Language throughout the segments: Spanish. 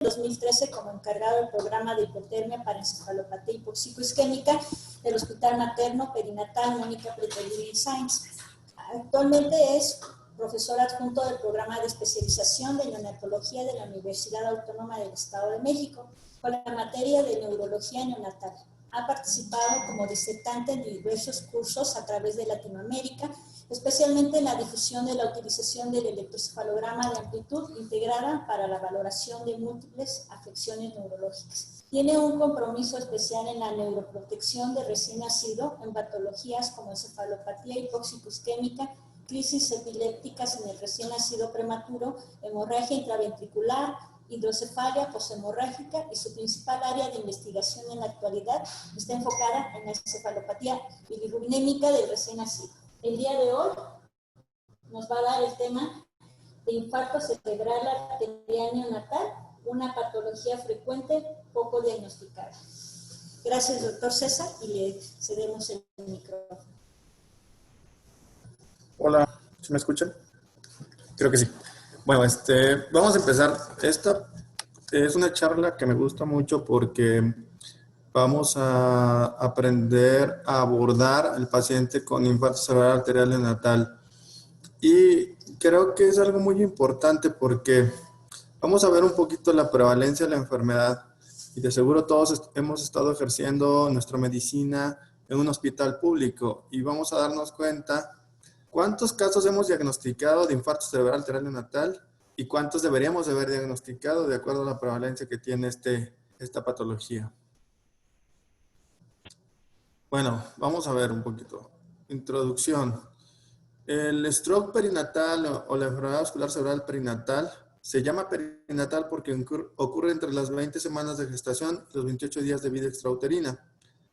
2013 como encargado del programa de hipotermia para encefalopatía hipoxico-isquémica del Hospital Materno Perinatal Mónica Pretelini Sáenz. Actualmente es profesor adjunto del programa de especialización de neonatología de la Universidad Autónoma del Estado de México con la materia de neurología neonatal. Ha participado como disertante en diversos cursos a través de Latinoamérica, especialmente en la difusión de la utilización del electroencefalograma de amplitud integrada para la valoración de múltiples afecciones neurológicas. Tiene un compromiso especial en la neuroprotección de recién nacido en patologías como encefalopatía hipóxico-isquémica, crisis epilépticas en el recién nacido prematuro, hemorragia intraventricular, hidrocefalia poshemorrágica, y su principal área de investigación en la actualidad está enfocada en la encefalopatía bilirrubinémica del recién nacido. El día de hoy nos va a dar el tema de infarto cerebral arterial neonatal, una patología frecuente poco diagnosticada. Gracias, doctor César, y le cedemos el micrófono. Hola, ¿se me escuchan? Creo que sí. Bueno, vamos a empezar. Esta es una charla que me gusta mucho porque vamos a aprender a abordar al paciente con infarto cerebral arterial neonatal. Y creo que es algo muy importante porque vamos a ver un poquito la prevalencia de la enfermedad. Y de seguro todos hemos estado ejerciendo nuestra medicina en un hospital público y vamos a darnos cuenta ¿cuántos casos hemos diagnosticado de infarto cerebral arterial neonatal y cuántos deberíamos haber diagnosticado de acuerdo a la prevalencia que tiene esta patología? Bueno, vamos a ver un poquito. Introducción. El stroke perinatal o la enfermedad vascular cerebral perinatal se llama perinatal porque ocurre entre las 20 semanas de gestación y los 28 días de vida extrauterina.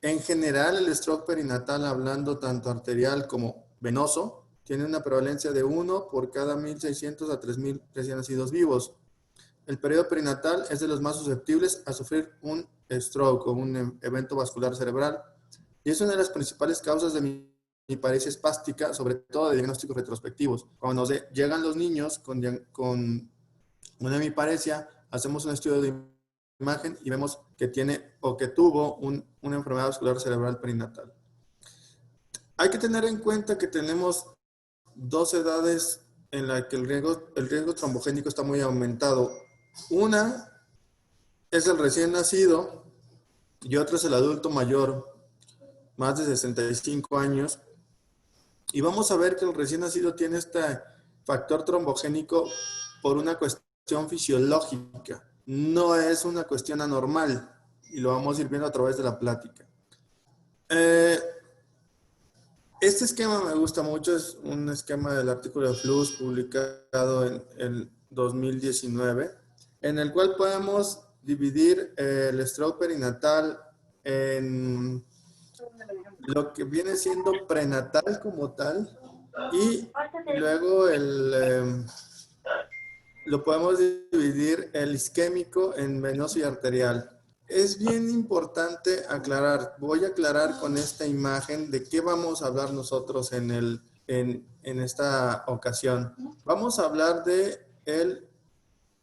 En general, el stroke perinatal, hablando tanto arterial como venoso, tiene una prevalencia de 1 por cada 1.600 a 3.000 recién nacidos vivos. El periodo perinatal es de los más susceptibles a sufrir un stroke o un evento vascular cerebral y es una de las principales causas de hemiparesia espástica, sobre todo de diagnósticos retrospectivos. Cuando llegan los niños con una hemiparesia, hacemos un estudio de imagen y vemos que tiene o que tuvo una enfermedad vascular cerebral perinatal. Hay que tener en cuenta que tenemos dos edades en las que el riesgo trombogénico está muy aumentado. Una es el recién nacido y otra es el adulto mayor, más de 65 años. Y vamos a ver que el recién nacido tiene este factor trombogénico por una cuestión fisiológica. No es una cuestión anormal y lo vamos a ir viendo a través de la plática. Este esquema me gusta mucho, es un esquema del artículo de Flus publicado en el 2019, en el cual podemos dividir el stroke perinatal en lo que viene siendo prenatal como tal y luego lo podemos dividir el isquémico en venoso y arterial. Es bien importante aclarar, voy a aclarar con esta imagen de qué vamos a hablar nosotros en esta ocasión. Vamos a hablar de el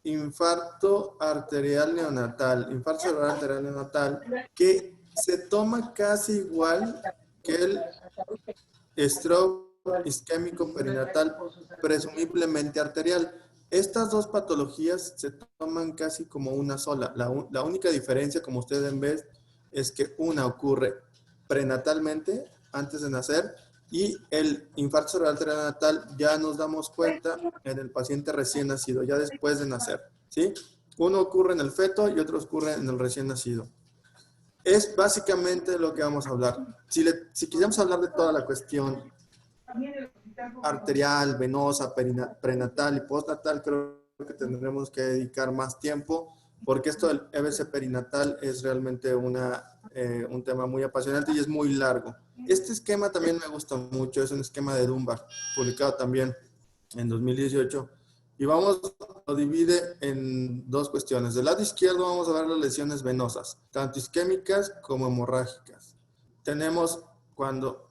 infarto arterial neonatal, infarto cerebral arterial neonatal, que se toma casi igual que el stroke isquémico perinatal, presumiblemente arterial. Estas dos patologías se toman casi como una sola. La única diferencia, como ustedes ven, es que una ocurre prenatalmente, antes de nacer, y el infarto cerebral arterial neonatal ya nos damos cuenta en el paciente recién nacido, ya después de nacer, ¿sí? Uno ocurre en el feto y otro ocurre en el recién nacido. Es básicamente lo que vamos a hablar. Si quisiéramos hablar de toda la cuestión arterial, venosa, prenatal y postnatal, creo que tendremos que dedicar más tiempo porque esto del EBC perinatal es realmente un tema muy apasionante y es muy largo. Este esquema también me gusta mucho, es un esquema de Dunbar, publicado también en 2018, y lo divide en dos cuestiones. Del lado izquierdo vamos a ver las lesiones venosas, tanto isquémicas como hemorrágicas. Tenemos cuando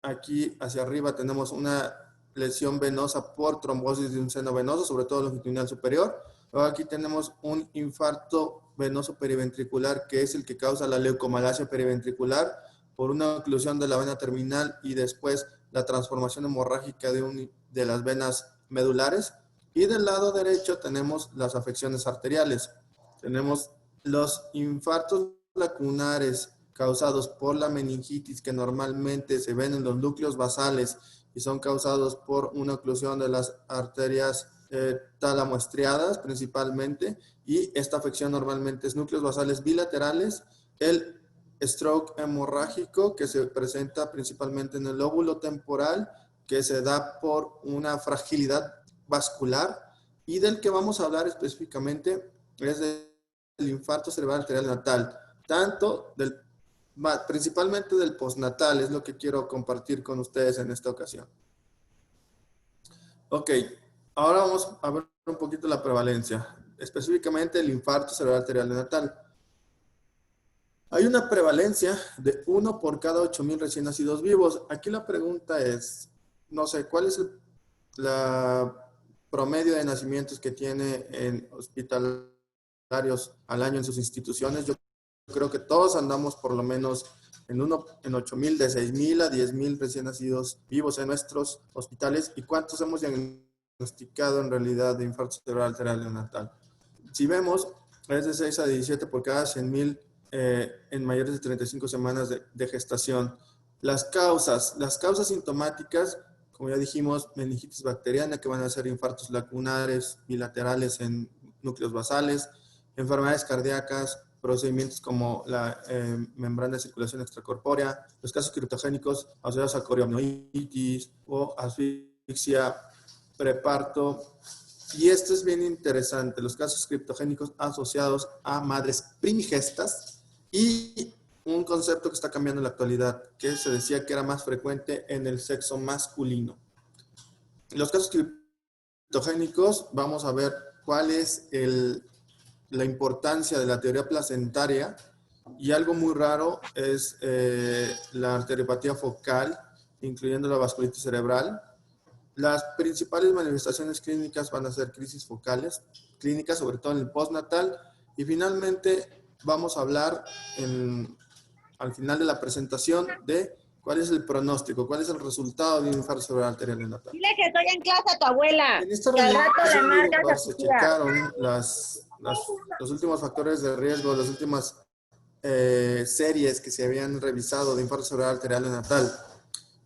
aquí hacia arriba tenemos una lesión venosa por trombosis de un seno venoso, sobre todo longitudinal superior, Luego aquí tenemos un infarto venoso periventricular, que es el que causa la leucomalacia periventricular por una oclusión de la vena terminal y después la transformación hemorrágica de las venas medulares. Y del lado derecho tenemos las afecciones arteriales. Tenemos los infartos lacunares causados por la meningitis, que normalmente se ven en los núcleos basales y son causados por una oclusión de las arterias tálamo-estriadas principalmente, y esta afección normalmente es núcleos basales bilaterales. El stroke hemorrágico, que se presenta principalmente en el lóbulo temporal, que se da por una fragilidad vascular, y del que vamos a hablar específicamente es del infarto cerebral arterial natal, principalmente del postnatal, es lo que quiero compartir con ustedes en esta ocasión. Ok, ahora vamos a ver un poquito la prevalencia, específicamente el infarto cerebral arterial natal. Hay una prevalencia de 1 por cada 8,000 recién nacidos vivos. Aquí la pregunta es, no sé, ¿cuál es la promedio de nacimientos que tiene en hospitalarios al año en sus instituciones? Yo creo que todos andamos por lo menos en 8,000, de 6,000 a 10,000 recién nacidos vivos en nuestros hospitales. ¿Y cuántos hemos diagnosticado en realidad de infarto cerebral arterial neonatal? Si vemos, es de 6 a 17 por cada 100,000 en mayores de 35 semanas de gestación. Las causas sintomáticas, como ya dijimos, meningitis bacteriana, que van a ser infartos lacunares bilaterales en núcleos basales, enfermedades cardíacas, procedimientos como la membrana de circulación extracorpórea, los casos criptogénicos asociados a coriomioitis o asfixia preparto. Y esto es bien interesante, los casos criptogénicos asociados a madres primigestas, y un concepto que está cambiando en la actualidad, que se decía que era más frecuente en el sexo masculino. Los casos criptogénicos, vamos a ver cuál es la importancia de la teoría placentaria, y algo muy raro es la arteriopatía focal, incluyendo la vasculitis cerebral. Las principales manifestaciones clínicas van a ser crisis focales, clínicas sobre todo en el postnatal, y finalmente vamos a hablar al final de la presentación de cuál es el pronóstico, cuál es el resultado de un infarto cerebral arterial neonatal. Dile que estoy en clase a tu abuela. En esta Que al rato le marcas a tu se tía. checaron los últimos factores de riesgo, las últimas series que se habían revisado de infarto cerebral arterial neonatal.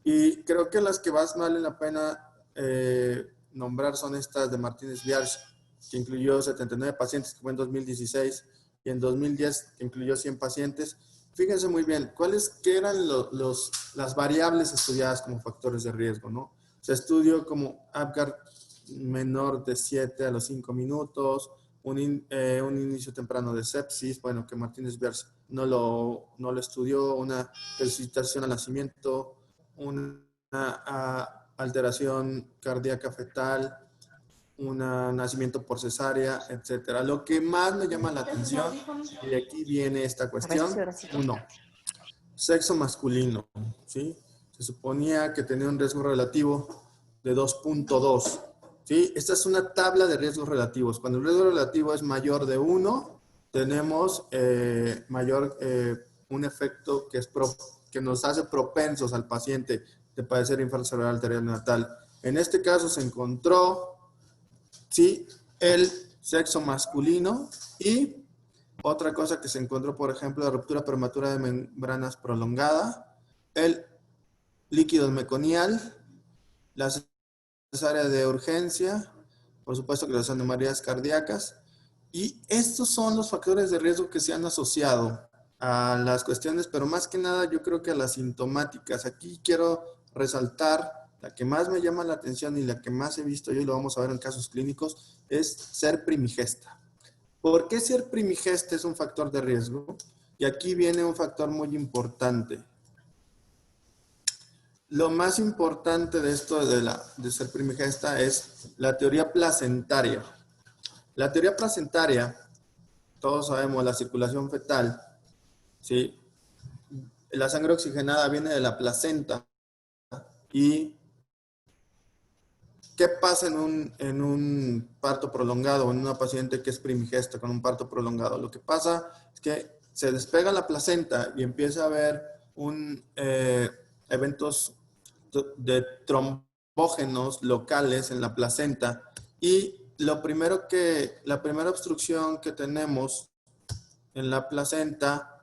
Y creo que las que más valen la pena nombrar son estas de Martínez-Biarch, que incluyó 79 pacientes, que fue en 2016, y en 2010 que incluyó 100 pacientes. Fíjense muy bien, ¿qué eran las variables estudiadas como factores de riesgo, ¿no? Se estudió como Apgar menor de 7 a los 5 minutos, un inicio temprano de sepsis, bueno, que Martínez-Biarch no lo estudió, una resucitación al nacimiento, una alteración cardíaca fetal, un nacimiento por cesárea, etcétera. Lo que más me llama la atención, y de aquí viene esta cuestión, 1, sexo masculino, ¿sí? Se suponía que tenía un riesgo relativo de 2.2, ¿sí? Esta es una tabla de riesgos relativos. Cuando el riesgo relativo es mayor de 1, tenemos un efecto que nos hace propensos al paciente de padecer infarto cerebral arterial neonatal. En este caso se encontró, sí, el sexo masculino, y otra cosa que se encontró, por ejemplo, la ruptura prematura de membranas prolongada, el líquido meconial, la cesárea de urgencia, por supuesto que las anomalias cardíacas, y estos son los factores de riesgo que se han asociado a las cuestiones, pero más que nada yo creo que a las sintomáticas. Aquí quiero resaltar la que más me llama la atención y la que más he visto yo, y lo vamos a ver en casos clínicos, es ser primigesta. ¿Por qué ser primigesta es un factor de riesgo? Y aquí viene un factor muy importante. Lo más importante de esto de ser primigesta es la teoría placentaria. La teoría placentaria, todos sabemos, la circulación fetal, ¿sí? La sangre oxigenada viene de la placenta. ¿Y ¿qué pasa en un parto prolongado, en una paciente que es primigesta con un parto prolongado? Lo que pasa es que se despega la placenta y empieza a haber eventos de trombógenos locales en la placenta, y la primera obstrucción que tenemos en la placenta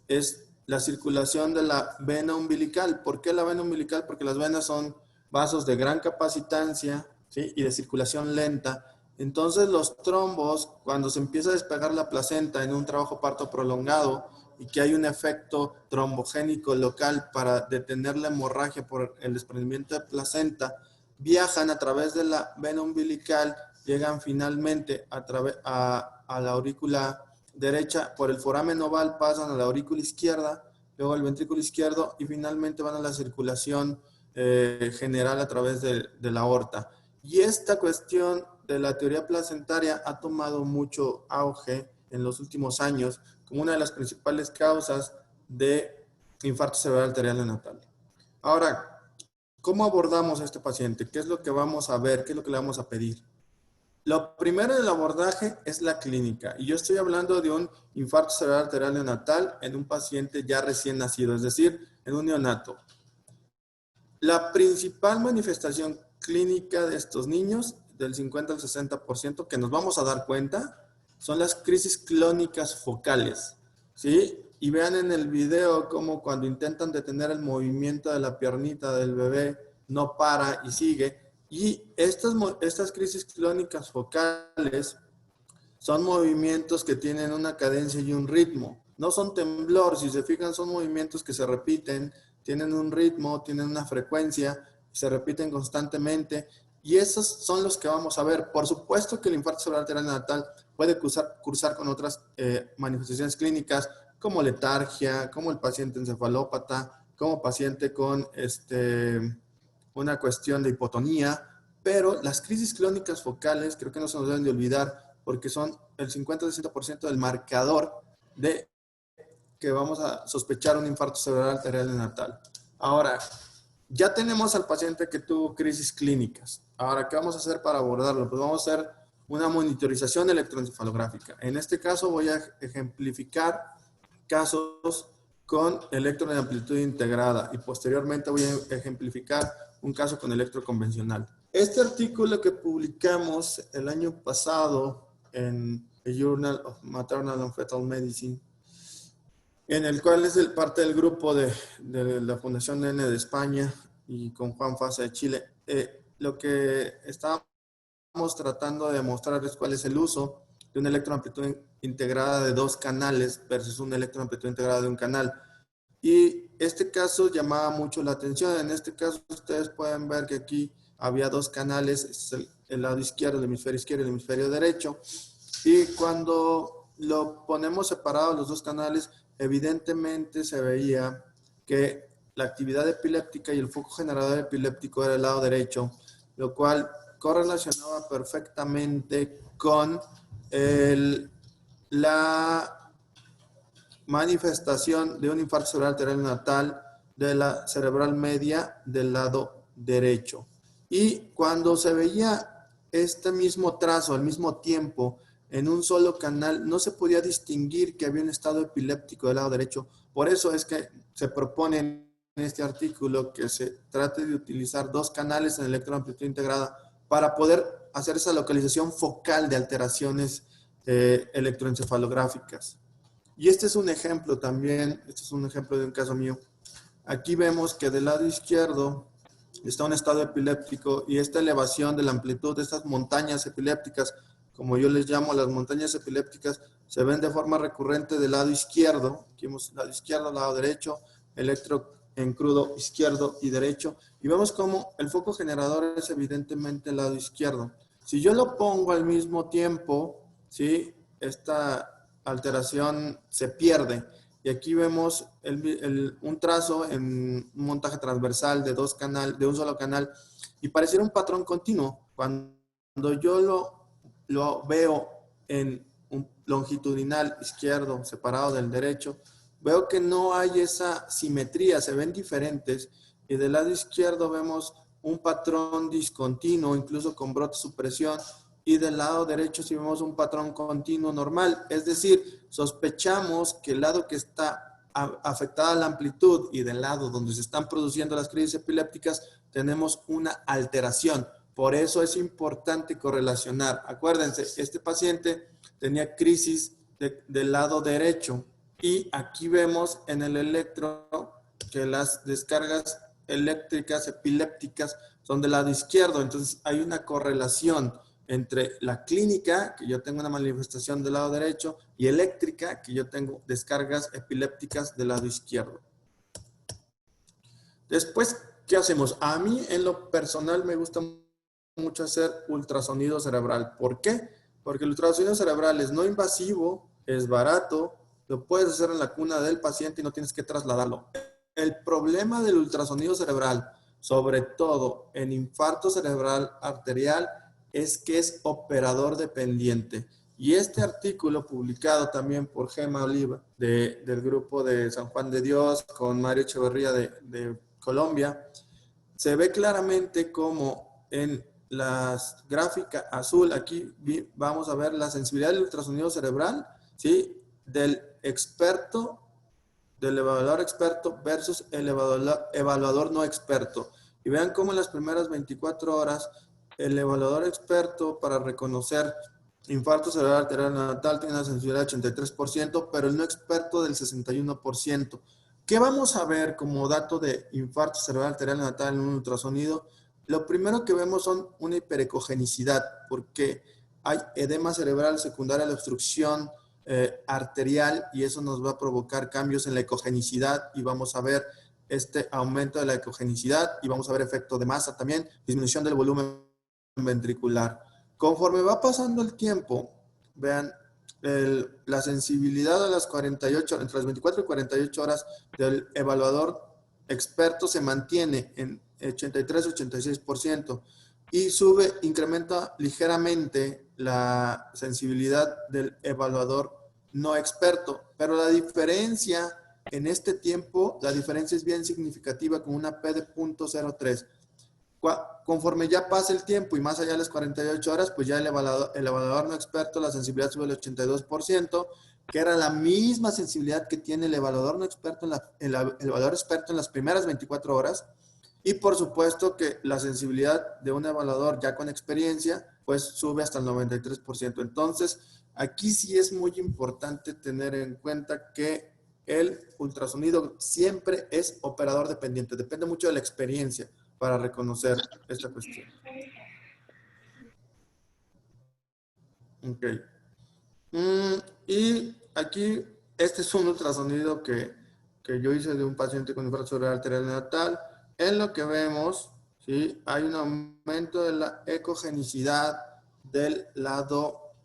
es la circulación de la vena umbilical. ¿Por qué la vena umbilical? Porque las venas son vasos de gran capacitancia, ¿sí? Y de circulación lenta. Entonces los trombos, cuando se empieza a despegar la placenta en un trabajo parto prolongado y que hay un efecto trombogénico local para detener la hemorragia por el desprendimiento de placenta, viajan a través de la vena umbilical, llegan finalmente a la aurícula derecha, por el foramen oval pasan a la aurícula izquierda, luego al ventrículo izquierdo y finalmente van a la circulación general a través de la aorta. Y esta cuestión de la teoría placentaria ha tomado mucho auge en los últimos años como una de las principales causas de infarto cerebral arterial neonatal. Ahora, ¿cómo abordamos a este paciente? ¿Qué es lo que vamos a ver? ¿Qué es lo que le vamos a pedir? Lo primero del abordaje es la clínica, y yo estoy hablando de un infarto cerebral arterial neonatal en un paciente ya recién nacido, es decir, en un neonato. La principal manifestación clínica de estos niños, del 50 al 60%, que nos vamos a dar cuenta, son las crisis clónicas focales, ¿sí? Y vean en el video cómo cuando intentan detener el movimiento de la piernita del bebé, no para y sigue. Y estas crisis clónicas focales son movimientos que tienen una cadencia y un ritmo. No son temblor, si se fijan, son movimientos que se repiten, tienen un ritmo, tienen una frecuencia, se repiten constantemente, y esos son los que vamos a ver. Por supuesto que el infarto cerebral arterial neonatal puede cursar con otras manifestaciones clínicas, como letargia, como el paciente encefalópata, como paciente con una cuestión de hipotonía, pero las crisis clónicas focales creo que no se nos deben de olvidar, porque son el 50-60% del marcador de que vamos a sospechar un infarto cerebral arterial neonatal. Ahora, ya tenemos al paciente que tuvo crisis clínicas. Ahora, ¿qué vamos a hacer para abordarlo? Pues vamos a hacer una monitorización electroencefalográfica. En este caso voy a ejemplificar casos con electro de amplitud integrada y posteriormente voy a ejemplificar un caso con electro convencional. Este artículo que publicamos el año pasado en el Journal of Maternal and Fetal Medicine, en el cual es parte del grupo de la Fundación N de España y con Juan Fasa de Chile, lo que estábamos tratando de demostrar es cuál es el uso de una electroamplitud integrada de 2 canales versus una electroamplitud integrada de un canal. Y este caso llamaba mucho la atención. En este caso ustedes pueden ver que aquí había 2 canales, este es el lado izquierdo, el hemisferio izquierdo y el hemisferio derecho. Y cuando lo ponemos separados los 2 canales, evidentemente se veía que la actividad epiléptica y el foco generador epiléptico era el lado derecho, lo cual correlacionaba perfectamente con la manifestación de un infarto cerebral arterial neonatal de la cerebral media del lado derecho. Y cuando se veía este mismo trazo al mismo tiempo en un solo canal, no se podía distinguir que había un estado epiléptico del lado derecho. Por eso es que se propone en este artículo que se trate de utilizar 2 canales en electroamplitud integrada para poder hacer esa localización focal de alteraciones electroencefalográficas. Y este es un ejemplo también, este es un ejemplo de un caso mío. Aquí vemos que del lado izquierdo está un estado epiléptico y esta elevación de la amplitud de estas montañas epilépticas, como yo les llamo las montañas epilépticas, se ven de forma recurrente del lado izquierdo. Aquí vemos lado izquierdo, lado derecho, electro en crudo izquierdo y derecho. Y vemos como el foco generador es evidentemente el lado izquierdo. Si yo lo pongo al mismo tiempo, ¿sí? Esta alteración se pierde. Y aquí vemos un trazo en un montaje transversal de 2 canales, de un solo canal, y pareciera un patrón continuo. Cuando yo lo veo en un longitudinal izquierdo separado del derecho, veo que no hay esa simetría, se ven diferentes, y del lado izquierdo vemos un patrón discontinuo, incluso con brote supresión, y del lado derecho si vemos un patrón continuo normal. Es decir, sospechamos que el lado que está afectada la amplitud y del lado donde se están produciendo las crisis epilépticas tenemos una alteración. Por eso es importante correlacionar. Acuérdense, este paciente tenía crisis del lado derecho y aquí vemos en el electro que las descargas eléctricas epilépticas son del lado izquierdo. Entonces hay una correlación entre la clínica, que yo tengo una manifestación del lado derecho, y eléctrica, que yo tengo descargas epilépticas del lado izquierdo. Después, ¿qué hacemos? A mí, en lo personal, me gusta mucho hacer ultrasonido cerebral. ¿Por qué? Porque el ultrasonido cerebral es no invasivo, es barato, lo puedes hacer en la cuna del paciente y no tienes que trasladarlo. El problema del ultrasonido cerebral, sobre todo en infarto cerebral arterial, es que es operador dependiente. Y este artículo publicado también por Gema Oliva del grupo de San Juan de Dios con Mario Echeverría de Colombia, se ve claramente como en la gráfica azul, aquí vamos a ver la sensibilidad del ultrasonido cerebral, ¿sí? Del experto, del evaluador experto versus el evaluador no experto. Y vean cómo en las primeras 24 horas el evaluador experto para reconocer infarto cerebral arterial neonatal tiene una sensibilidad del 83%, pero el no experto del 61%. ¿Qué vamos a ver como dato de infarto cerebral arterial neonatal en un ultrasonido? Lo primero que vemos son una hiperecogenicidad, porque hay edema cerebral secundaria a la obstrucción arterial y eso nos va a provocar cambios en la ecogenicidad y vamos a ver este aumento de la ecogenicidad y vamos a ver efecto de masa también, disminución del volumen ventricular. Conforme va pasando el tiempo, vean, la sensibilidad a las 48, entre las 24 y 48 horas del evaluador experto se mantiene en 83-86% y incrementa ligeramente la sensibilidad del evaluador no experto, pero la diferencia en este tiempo, la diferencia es bien significativa con una P de 0.03. Conforme ya pasa el tiempo y más allá de las 48 horas, pues ya el evaluador no experto, la sensibilidad sube al 82%, que era la misma sensibilidad que tiene el evaluador no experto, el evaluador experto en las primeras 24 horas. Y por supuesto que la sensibilidad de un evaluador ya con experiencia, pues sube hasta el 93%. Entonces, aquí sí es muy importante tener en cuenta que el ultrasonido siempre es operador dependiente, depende mucho de la experiencia para reconocer esta cuestión. Ok. Y aquí, este es un ultrasonido que yo hice de un paciente con infarto cerebral arterial neonatal. En lo que vemos, ¿sí? Hay un aumento de la ecogenicidad del lado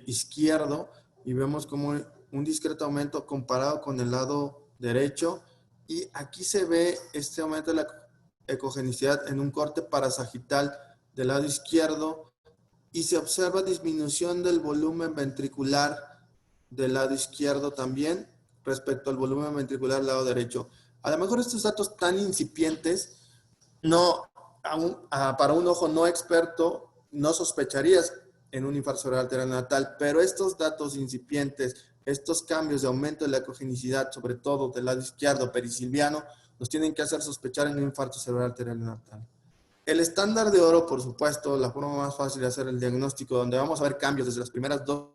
izquierdo y vemos como un discreto aumento comparado con el lado derecho. Y aquí se ve este aumento de la ecogenicidad en un corte parasagital del lado izquierdo y se observa disminución del volumen ventricular del lado izquierdo también respecto al volumen ventricular del lado derecho. A lo mejor estos datos tan incipientes, para un ojo no experto, no sospecharías en un infarto cerebral arterial neonatal, pero estos datos incipientes, estos cambios de aumento de la ecogenicidad, sobre todo del lado izquierdo perisilviano, nos tienen que hacer sospechar en un infarto cerebral arterial neonatal. El estándar de oro, por supuesto, la forma más fácil de hacer el diagnóstico, donde vamos a ver cambios desde las primeras 2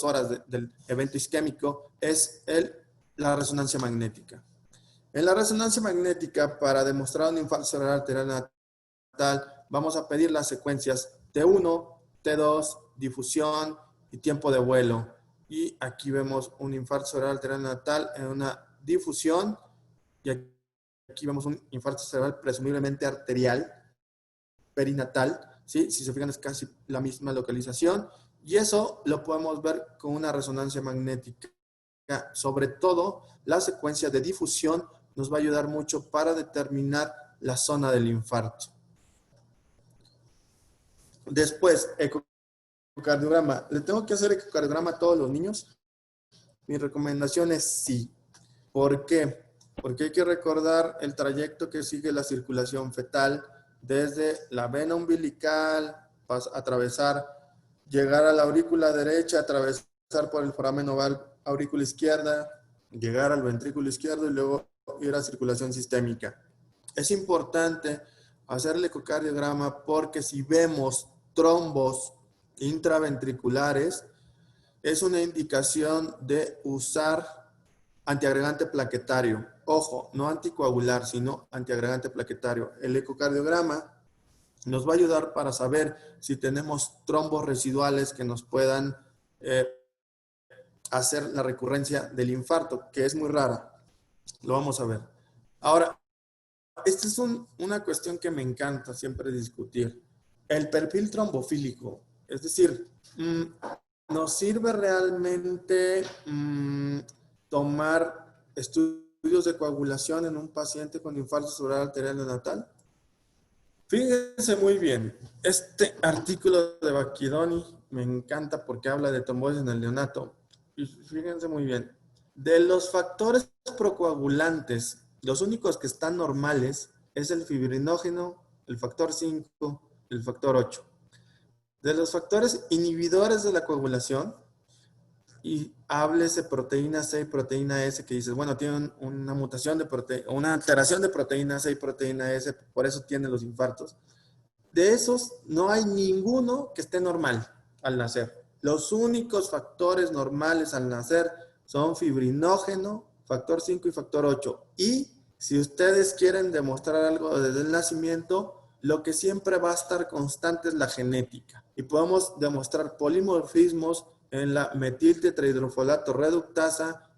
horas del evento isquémico, es la resonancia magnética. En la resonancia magnética, para demostrar un infarto cerebral arterial neonatal, vamos a pedir las secuencias T1, T2, difusión y tiempo de vuelo. Y aquí vemos un infarto cerebral arterial neonatal en una difusión y aquí vemos un infarto cerebral presumiblemente arterial perinatal, ¿sí? Si se fijan es casi la misma localización y eso lo podemos ver con una resonancia magnética. Sobre todo la secuencia de difusión nos va a ayudar mucho para determinar la zona del infarto. Después, ecocardiograma. ¿Le tengo que hacer ecocardiograma a todos los niños? Mi recomendación es sí. ¿Por qué? Porque hay que recordar el trayecto que sigue la circulación fetal desde la vena umbilical, atravesar, llegar a la aurícula derecha, atravesar por el foramen oval aurícula izquierda, llegar al ventrículo izquierdo y luego ir a circulación sistémica. Es importante hacer el ecocardiograma porque si vemos trombos intraventriculares, es una indicación de usar antiagregante plaquetario. Ojo, no anticoagular, sino antiagregante plaquetario. El ecocardiograma nos va a ayudar para saber si tenemos trombos residuales que nos puedan hacer la recurrencia del infarto, que es muy rara. Lo vamos a ver. Ahora, esta es una cuestión que me encanta siempre discutir. El perfil trombofílico, es decir, ¿nos sirve realmente tomar estudios de coagulación en un paciente con infarto cerebral arterial neonatal? Fíjense muy bien, este artículo de Bacchidoni me encanta porque habla de trombosis en el neonato. Y fíjense muy bien, de los factores procoagulantes, los únicos que están normales es el fibrinógeno, el factor 5, el factor 8. De los factores inhibidores de la coagulación, y háblese proteína C y proteína S, que dices, bueno, tienen una mutación de proteína, una alteración de proteína C y proteína S, por eso tienen los infartos. De esos, no hay ninguno que esté normal al nacer. Los únicos factores normales al nacer son fibrinógeno, factor 5 y factor 8. Y si ustedes quieren demostrar algo desde el nacimiento, lo que siempre va a estar constante es la genética. Y podemos demostrar polimorfismos en la metiltetrahidrofolato reductasa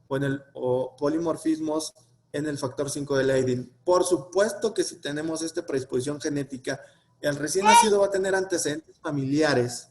o polimorfismos en el factor 5 de Leiden. Por supuesto que si tenemos esta predisposición genética, el recién nacido va a tener antecedentes familiares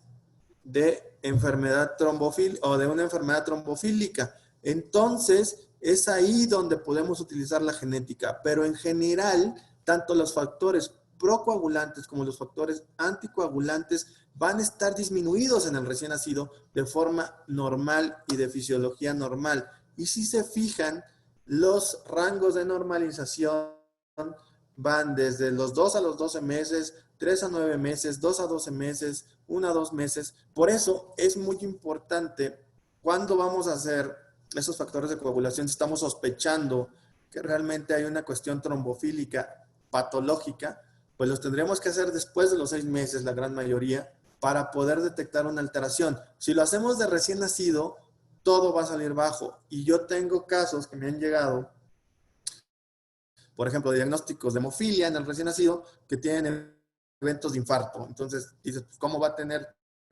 de enfermedad trombofílica o de una enfermedad trombofílica. Entonces, es ahí donde podemos utilizar la genética. Pero en general, tanto los factores procoagulantes como los factores anticoagulantes van a estar disminuidos en el recién nacido de forma normal y de fisiología normal. Y si se fijan, los rangos de normalización van desde los 2 a los 12 meses, 3 a 9 meses, 2 a 12 meses, 1 a 2 meses. Por eso es muy importante cuando vamos a hacer esos factores de coagulación, si estamos sospechando que realmente hay una cuestión trombofílica patológica, pues los tendríamos que hacer después de los 6 meses, la gran mayoría, para poder detectar una alteración. Si lo hacemos de recién nacido, todo va a salir bajo. Y yo tengo casos que me han llegado, por ejemplo, diagnósticos de hemofilia en el recién nacido que tienen eventos de infarto. Entonces, dices, pues, ¿cómo va a tener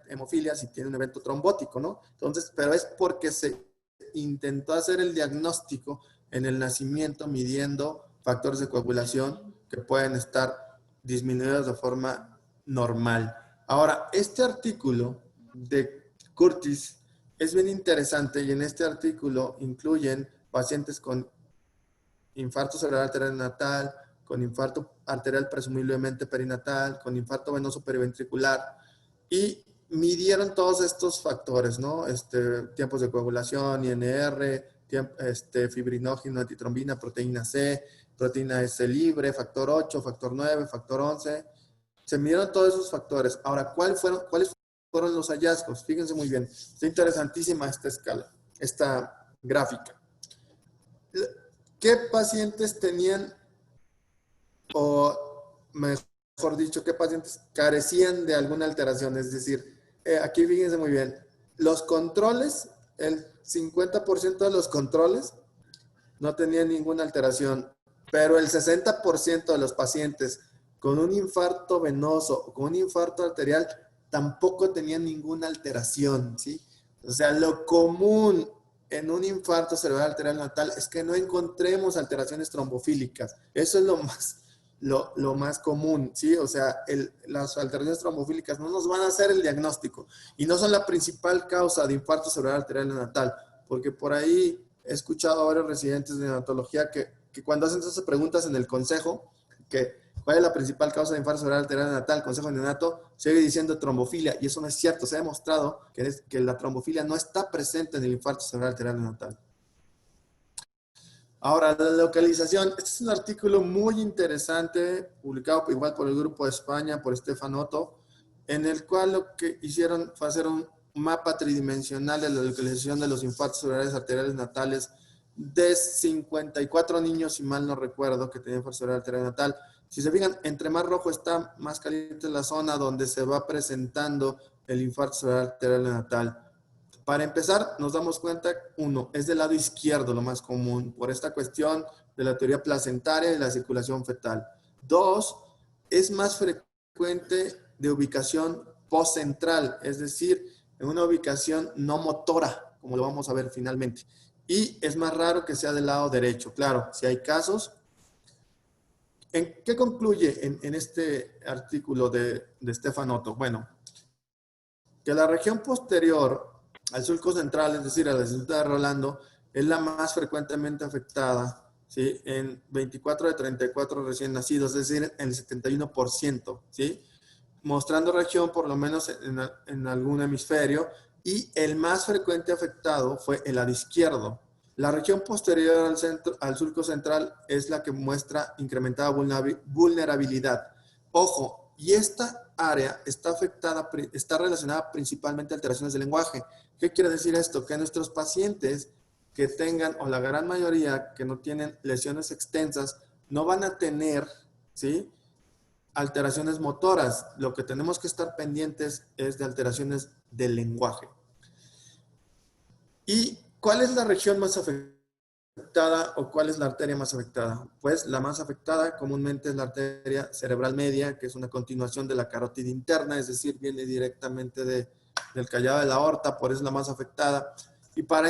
hemofilia si tiene un evento trombótico, no? Entonces, pero es porque se intentó hacer el diagnóstico en el nacimiento midiendo factores de coagulación que pueden estar disminuidos de forma normal. Ahora, este artículo de Curtis es bien interesante y en este artículo incluyen pacientes con infarto cerebral arterial neonatal, con infarto arterial presumiblemente perinatal, con infarto venoso periventricular y midieron todos estos factores, ¿no? Tiempos de coagulación, INR, fibrinógeno, antitrombina, proteína C, proteína S libre, factor 8, factor 9, factor 11. Se midieron todos esos factores. Ahora, ¿cuáles fueron los hallazgos? Fíjense muy bien. Está interesantísima esta escala, esta gráfica. ¿Qué pacientes tenían, o mejor dicho, qué pacientes carecían de alguna alteración? Es decir, aquí fíjense muy bien, los controles, el 50% de los controles no tenían ninguna alteración, pero el 60% de los pacientes con un infarto venoso o con un infarto arterial tampoco tenían ninguna alteración, ¿sí? O sea, lo común en un infarto cerebral arterial neonatal es que no encontremos alteraciones trombofílicas. Eso es lo más común, ¿sí? O sea, las alteraciones trombofílicas no nos van a hacer el diagnóstico y no son la principal causa de infarto cerebral arterial neonatal, porque por ahí he escuchado a varios residentes de neonatología que cuando hacen esas preguntas en el consejo, que ¿cuál es la principal causa de infarto cerebral arterial neonatal? El consejo neonato sigue diciendo trombofilia, y eso no es cierto. Se ha demostrado que la trombofilia no está presente en el infarto cerebral arterial neonatal. Ahora, la localización. Este es un artículo muy interesante, publicado igual por el Grupo de España, por Stefan Otto, en el cual lo que hicieron fue hacer un mapa tridimensional de la localización de los infartos cerebrales arteriales natales de 54 niños, si mal no recuerdo, que tenían infarto cerebral arterial natal. Si se fijan, entre más rojo está, más caliente es la zona donde se va presentando el infarto cerebral arterial natal. Para empezar, nos damos cuenta, uno, es del lado izquierdo lo más común, por esta cuestión de la teoría placentaria y la circulación fetal. Dos, es más frecuente de ubicación postcentral, es decir, en una ubicación no motora, como lo vamos a ver finalmente. Y es más raro que sea del lado derecho. Claro, si hay casos. ¿En qué concluye en este artículo de Stefan Otto? Bueno, que la región posterior al surco central, es decir, a la cinta de Rolando, es la más frecuentemente afectada, ¿sí? En 24 de 34 recién nacidos, es decir, en el 71%, ¿sí? Mostrando región por lo menos en algún hemisferio, y el más frecuente afectado fue el lado izquierdo. La región posterior al surco central es la que muestra incrementada vulnerabilidad. Ojo, y esta área está relacionada principalmente a alteraciones del lenguaje. ¿Qué quiere decir esto? Que nuestros pacientes que tengan, o la gran mayoría que no tienen lesiones extensas, no van a tener, ¿sí?, alteraciones motoras. Lo que tenemos que estar pendientes es de alteraciones del lenguaje. ¿Y cuál es la región más afectada o cuál es la arteria más afectada? Pues la más afectada comúnmente es la arteria cerebral media, que es una continuación de la carótida interna, es decir, viene directamente del callado de la aorta, por eso es la más afectada. Y para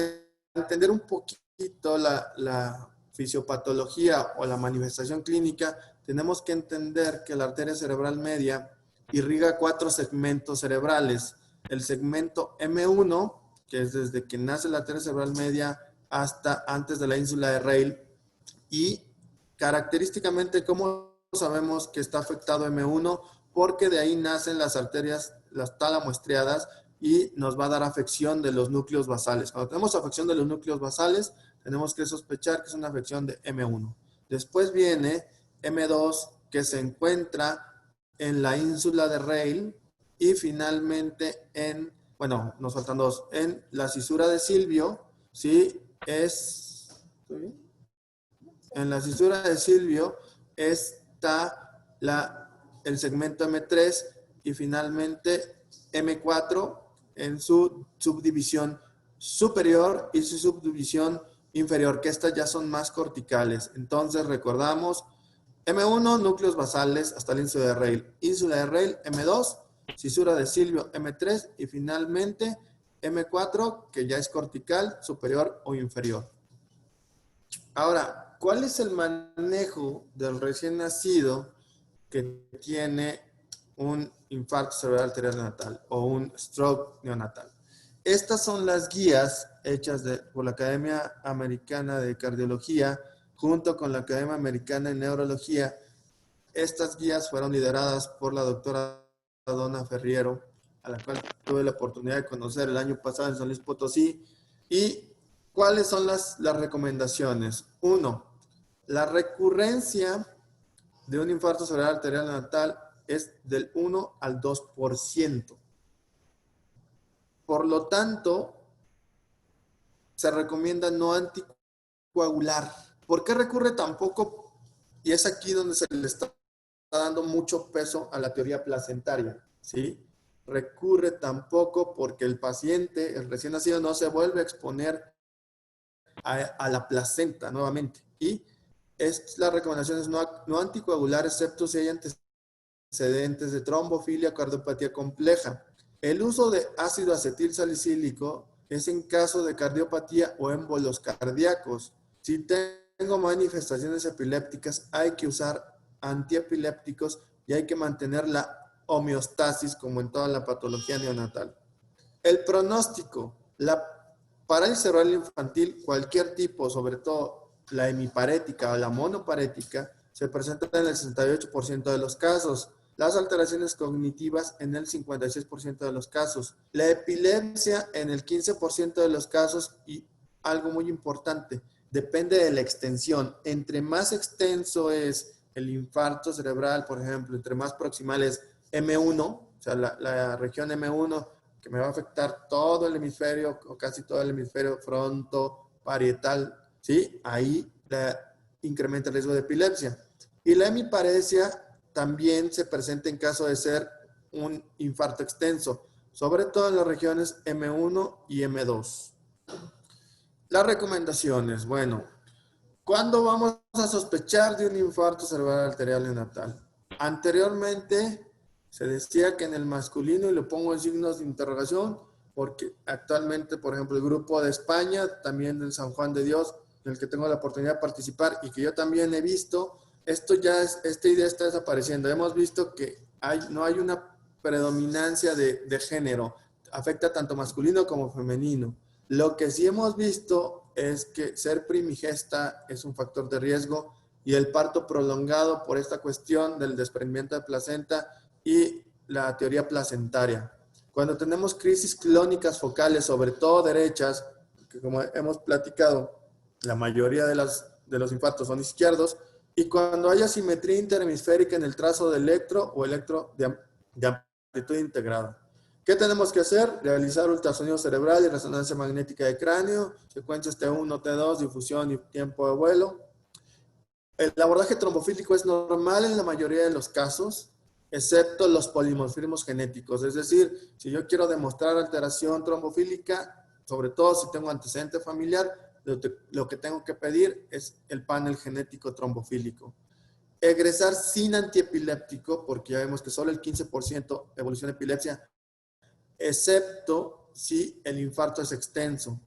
entender un poquito la fisiopatología o la manifestación clínica, tenemos que entender que la arteria cerebral media irriga 4 segmentos cerebrales. El segmento M1, que es desde que nace la arteria cerebral media hasta antes de la ínsula de Rayleigh. Y característicamente, ¿cómo sabemos que está afectado M1? Porque de ahí nacen las arterias, las tálamo-estriadas, y nos va a dar afección de los núcleos basales. Cuando tenemos afección de los núcleos basales, tenemos que sospechar que es una afección de M1. Después viene M2, que se encuentra en la ínsula de Rayleigh, y finalmente nos faltan dos, en la cisura de Silvio, ¿sí? En la cisura de Silvio está el segmento M3 y finalmente M4 en su subdivisión superior y su subdivisión inferior, que estas ya son más corticales. Entonces recordamos, M1, núcleos basales hasta la ínsula de Rayleigh. Ínsula de Rayleigh, M2, cisura de Silvio, M3 y finalmente M4, que ya es cortical, superior o inferior. Ahora, ¿cuál es el manejo del recién nacido que tiene un infarto cerebral arterial neonatal o un stroke neonatal? Estas son las guías hechas por la Academia Americana de Cardiología junto con la Academia Americana de Neurología. Estas guías fueron lideradas por la doctora Donna Ferriero, a la cual tuve la oportunidad de conocer el año pasado en San Luis Potosí. ¿Y cuáles son las recomendaciones? 1. La recurrencia de un infarto cerebral arterial neonatal es del 1 al 2%. Por lo tanto, se recomienda no anticoagular. ¿Por qué recurre tan poco? Y es aquí donde se le está dando mucho peso a la teoría placentaria, ¿sí? Recurre tan poco porque el paciente, el recién nacido, no se vuelve a exponer a la placenta nuevamente. Y la recomendación es no anticoagular, excepto si hay antecedentes de trombofilia o cardiopatía compleja. El uso de ácido acetil salicílico es en caso de cardiopatía o émbolos cardíacos. Si tengo manifestaciones epilépticas, hay que usar antiepilépticos y hay que mantener la homeostasis como en toda la patología neonatal. El pronóstico, la parálisis cerebral infantil, cualquier tipo, sobre todo la hemiparética o la monoparética, se presenta en el 68% de los casos. Las alteraciones cognitivas en el 56% de los casos. La epilepsia en el 15% de los casos y algo muy importante, depende de la extensión. Entre más extenso es el infarto cerebral, por ejemplo, entre más proximal es M1, o sea, la región M1, que me va a afectar todo el hemisferio, o casi todo el hemisferio frontoparietal, ¿sí? Ahí incrementa el riesgo de epilepsia. Y la hemiparesia también se presenta en caso de ser un infarto extenso, sobre todo en las regiones M1 y M2. Las recomendaciones, bueno, ¿cuándo vamos a sospechar de un infarto cerebral arterial neonatal? Anteriormente se decía que en el masculino, y lo pongo en signos de interrogación, porque actualmente, por ejemplo, el grupo de España, también del San Juan de Dios, en el que tengo la oportunidad de participar y que yo también he visto, esta idea está desapareciendo. Hemos visto que no hay una predominancia de género, afecta tanto masculino como femenino. Lo que sí hemos visto es que ser primigesta es un factor de riesgo y el parto prolongado por esta cuestión del desprendimiento de placenta y la teoría placentaria. Cuando tenemos crisis clónicas focales, sobre todo derechas, que como hemos platicado, la mayoría de los infartos son izquierdos, y cuando hay asimetría interhemisférica en el trazo de electro o electro de amplitud integrada. ¿Qué tenemos que hacer? Realizar ultrasonido cerebral y resonancia magnética de cráneo, secuencias T1, T2, difusión y tiempo de vuelo. El abordaje trombofílico es normal en la mayoría de los casos, excepto los polimorfismos genéticos. Es decir, si yo quiero demostrar alteración trombofílica, sobre todo si tengo antecedente familiar, lo que tengo que pedir es el panel genético trombofílico. Egresar sin antiepiléptico, porque ya vemos que solo el 15% evoluciona epilepsia, excepto si el infarto es extenso.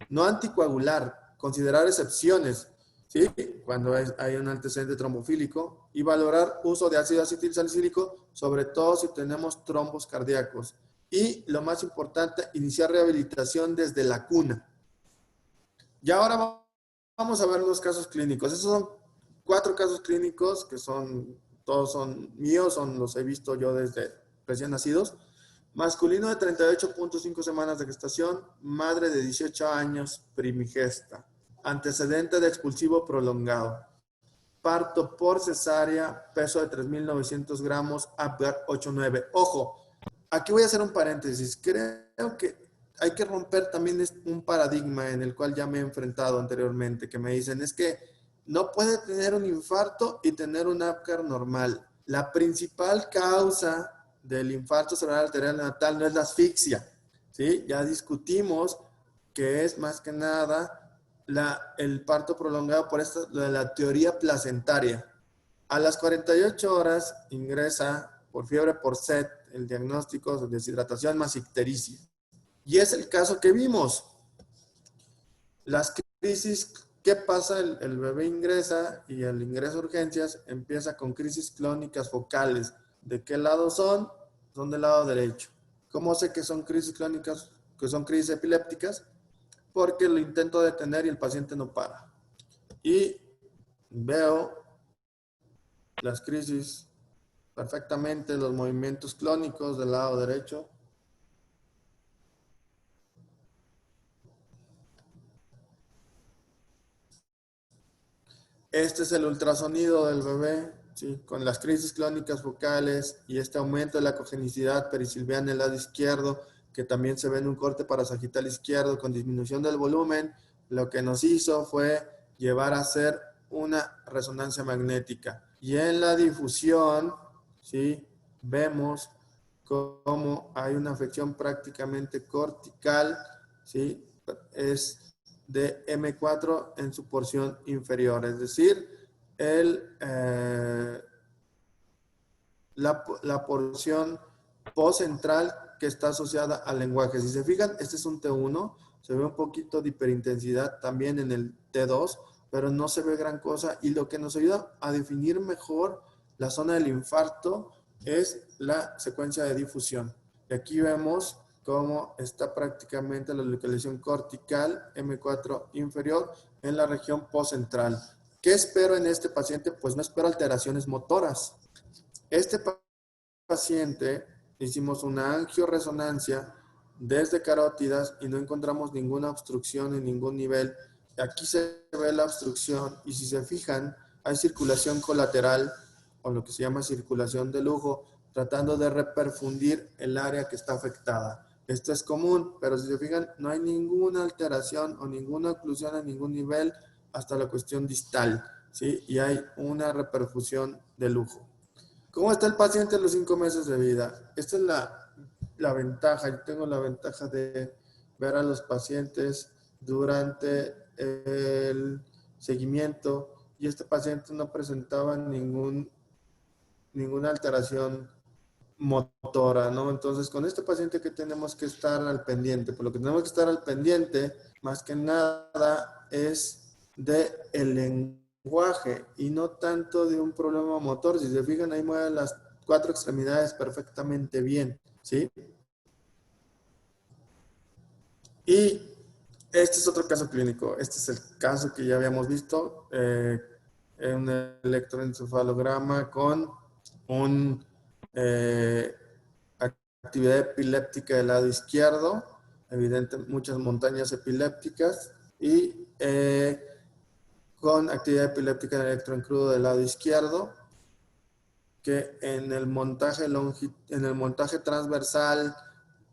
No anticoagular, considerar excepciones, ¿sí? Cuando hay un antecedente trombofílico, y valorar uso de ácido acetilsalicílico, sobre todo si tenemos trombos cardíacos. Y lo más importante, iniciar rehabilitación desde la cuna. Y ahora vamos a ver los casos clínicos. Esos son 4 casos clínicos que todos son míos, los he visto yo desde recién nacidos. Masculino de 38.5 semanas de gestación, madre de 18 años, primigesta. Antecedente de expulsivo prolongado. Parto por cesárea, peso de 3.900 gramos, Apgar 8.9. Ojo, aquí voy a hacer un paréntesis. Creo que hay que romper también un paradigma en el cual ya me he enfrentado anteriormente, que me dicen, es que no puede tener un infarto y tener un Apgar normal. La principal causa del infarto cerebral arterial neonatal no es la asfixia, ¿sí? Ya discutimos que es más que nada el parto prolongado por la teoría placentaria. A las 48 horas ingresa por fiebre por sed el diagnóstico de deshidratación más ictericia. Y es el caso que vimos. Las crisis, ¿qué pasa? El bebé ingresa y el ingreso a urgencias empieza con crisis clónicas focales. ¿De qué lado son? Son del lado derecho. ¿Cómo sé que son crisis clónicas, que son crisis epilépticas? Porque lo intento detener y el paciente no para. Y veo las crisis perfectamente, los movimientos clónicos del lado derecho. Este es el ultrasonido del bebé, ¿sí? Con las crisis clónicas focales y este aumento de la cogenicidad perisilviana en el lado izquierdo, que también se ve en un corte parasagital izquierdo con disminución del volumen. Lo que nos hizo fue llevar a hacer una resonancia magnética. Y en la difusión, ¿sí? Vemos cómo hay una afección prácticamente cortical, ¿sí? Es de M4 en su porción inferior, es decir, la porción postcentral que está asociada al lenguaje. Si se fijan, este es un T1, se ve un poquito de hiperintensidad también en el T2, pero no se ve gran cosa, y lo que nos ayuda a definir mejor la zona del infarto es la secuencia de difusión. Y aquí vemos cómo está prácticamente la localización cortical M4 inferior en la región postcentral. ¿Qué espero en este paciente? Pues no espero alteraciones motoras. Este paciente hicimos una angioresonancia desde carótidas y no encontramos ninguna obstrucción en ningún nivel. Aquí se ve la obstrucción y si se fijan, hay circulación colateral o lo que se llama circulación de lujo, tratando de reperfundir el área que está afectada. Esto es común, pero si se fijan, no hay ninguna alteración o ninguna oclusión a ningún nivel hasta la cuestión distal, ¿sí? Y hay una reperfusión de lujo. ¿Cómo está el paciente en los 5 meses de vida? Esta es la ventaja. Yo tengo la ventaja de ver a los pacientes durante el seguimiento y este paciente no presentaba ninguna alteración motora, ¿no? Entonces, con este paciente que tenemos que estar al pendiente, por lo que tenemos que estar al pendiente, más que nada, es de el lenguaje y no tanto de un problema motor. Si se fijan, ahí mueven las 4 extremidades perfectamente bien, ¿sí? Y este es otro caso clínico. Este es el caso que ya habíamos visto, un electroencefalograma con un actividad epiléptica del lado izquierdo, evidente muchas montañas epilépticas y con actividad epiléptica en el electro en crudo del lado izquierdo, que en el montaje transversal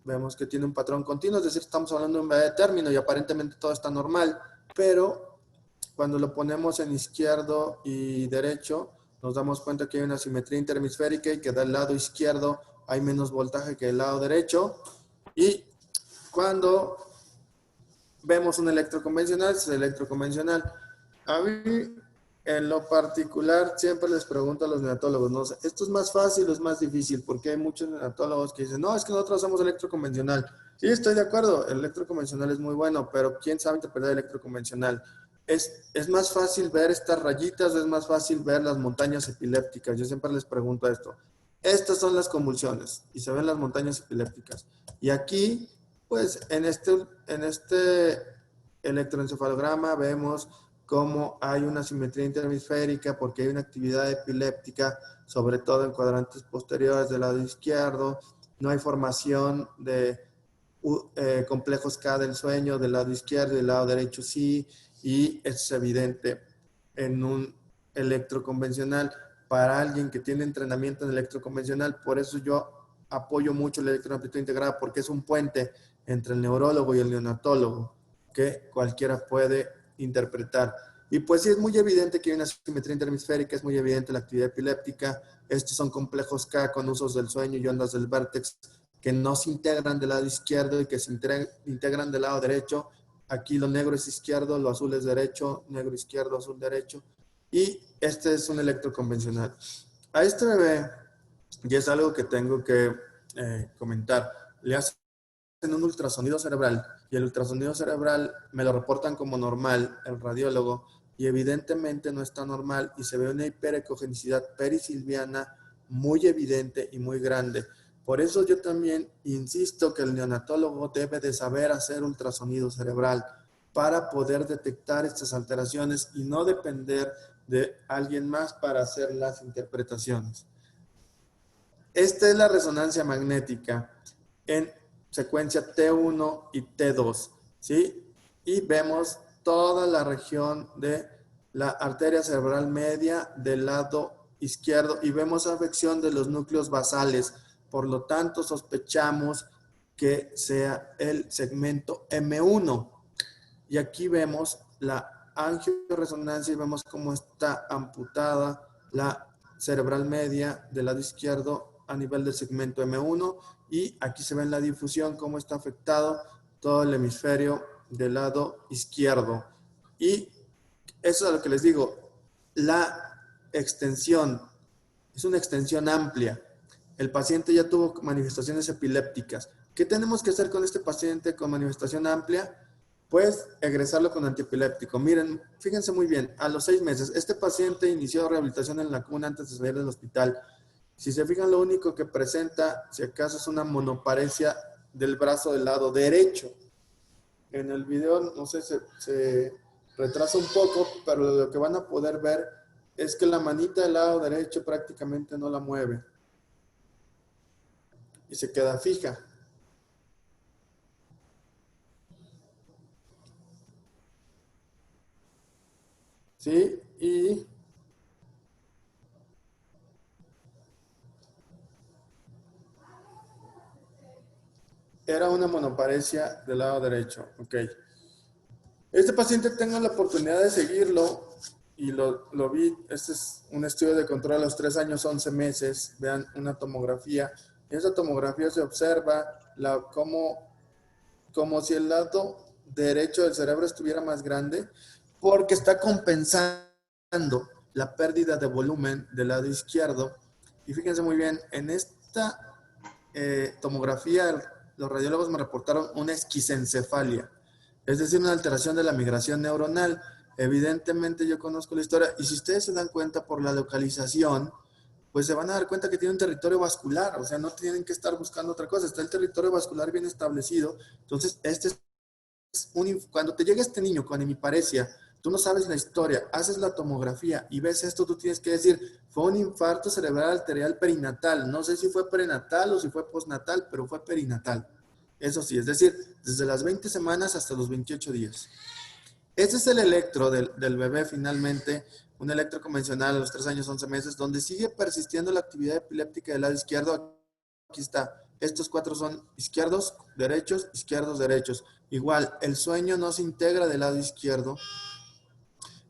vemos que tiene un patrón continuo, es decir, estamos hablando de un de término y aparentemente todo está normal, pero cuando lo ponemos en izquierdo y derecho, nos damos cuenta que hay una simetría interhemisférica y que del lado izquierdo hay menos voltaje que del lado derecho. Y cuando vemos un electroconvencional, es el electroconvencional. A mí, en lo particular, siempre les pregunto a los neonatólogos, ¿no? ¿Esto es más fácil o es más difícil? Porque hay muchos neonatólogos que dicen, no, es que nosotros hacemos electroconvencional. Sí, estoy de acuerdo, el electroconvencional es muy bueno, pero ¿quién sabe interpretar el electroconvencional? ¿Es más fácil ver estas rayitas o es más fácil ver las montañas epilépticas? Yo siempre les pregunto esto. Estas son las convulsiones y se ven las montañas epilépticas. Y aquí, pues, en este electroencefalograma vemos cómo hay una simetría interhemisférica porque hay una actividad epiléptica, sobre todo en cuadrantes posteriores del lado izquierdo. No hay formación de complejos K del sueño del lado izquierdo y del lado derecho sí, y es evidente en un electroconvencional para alguien que tiene entrenamiento en electroconvencional. Por eso yo apoyo mucho la electroamplitud integrada, porque es un puente entre el neurólogo y el neonatólogo que cualquiera puede interpretar. Y pues sí, es muy evidente que hay una simetría interhemisférica, es muy evidente la actividad epiléptica. Estos son complejos K con usos del sueño y ondas del vértex que no se integran del lado izquierdo y que se integran del lado derecho. Aquí lo negro es izquierdo, lo azul es derecho, negro izquierdo, azul derecho. Y este es un electroconvencional. A este bebé, y es algo que tengo que comentar, le hacen un ultrasonido cerebral y el ultrasonido cerebral me lo reportan como normal el radiólogo y evidentemente no está normal y se ve una hiperecogenicidad perisilviana muy evidente y muy grande. Por eso yo también insisto que el neonatólogo debe de saber hacer ultrasonido cerebral para poder detectar estas alteraciones y no depender de alguien más para hacer las interpretaciones. Esta es la resonancia magnética en secuencia T1 y T2, ¿sí? Y vemos toda la región de la arteria cerebral media del lado izquierdo y vemos afección de los núcleos basales. Por lo tanto, sospechamos que sea el segmento M1. Y aquí vemos la angioresonancia y vemos cómo está amputada la cerebral media del lado izquierdo a nivel del segmento M1 y aquí se ve en la difusión cómo está afectado todo el hemisferio del lado izquierdo. Y eso es lo que les digo, la extensión es una extensión amplia. El paciente ya tuvo manifestaciones epilépticas. ¿Qué tenemos que hacer con este paciente con manifestación amplia? Pues egresarlo con antiepiléptico. Miren, fíjense muy bien, a los 6 meses, este paciente inició rehabilitación en la cuna antes de salir del hospital. Si se fijan, lo único que presenta, si acaso, es una monoparesia del brazo del lado derecho. En el video, no sé, se retrasa un poco, pero lo que van a poder ver es que la manita del lado derecho prácticamente no la mueve y se queda fija. ¿sí? Y era una monoparesia del lado derecho. Ok. Este paciente tengo la oportunidad de seguirlo y lo vi. Este es un estudio de control a los 3 años, 11 meses. Vean una tomografía. En esa tomografía se observa como si el lado derecho del cerebro estuviera más grande porque está compensando la pérdida de volumen del lado izquierdo. Y fíjense muy bien, en esta tomografía los radiólogos me reportaron una esquisencefalia, es decir, una alteración de la migración neuronal. Evidentemente yo conozco la historia y si ustedes se dan cuenta por la localización, pues se van a dar cuenta que tiene un territorio vascular, o sea, no tienen que estar buscando otra cosa, está el territorio vascular bien establecido. Entonces, cuando te llega este niño con hemiparesia, tú no sabes la historia, haces la tomografía y ves esto, tú tienes que decir, fue un infarto cerebral arterial perinatal. No sé si fue prenatal o si fue postnatal, pero fue perinatal. Eso sí, es decir, desde las 20 semanas hasta los 28 días. Este es el electro del bebé finalmente, un electro convencional a los 3 años, 11 meses, donde sigue persistiendo la actividad epiléptica del lado izquierdo. Aquí está. Estos 4 son izquierdos, derechos. Igual, el sueño no se integra del lado izquierdo.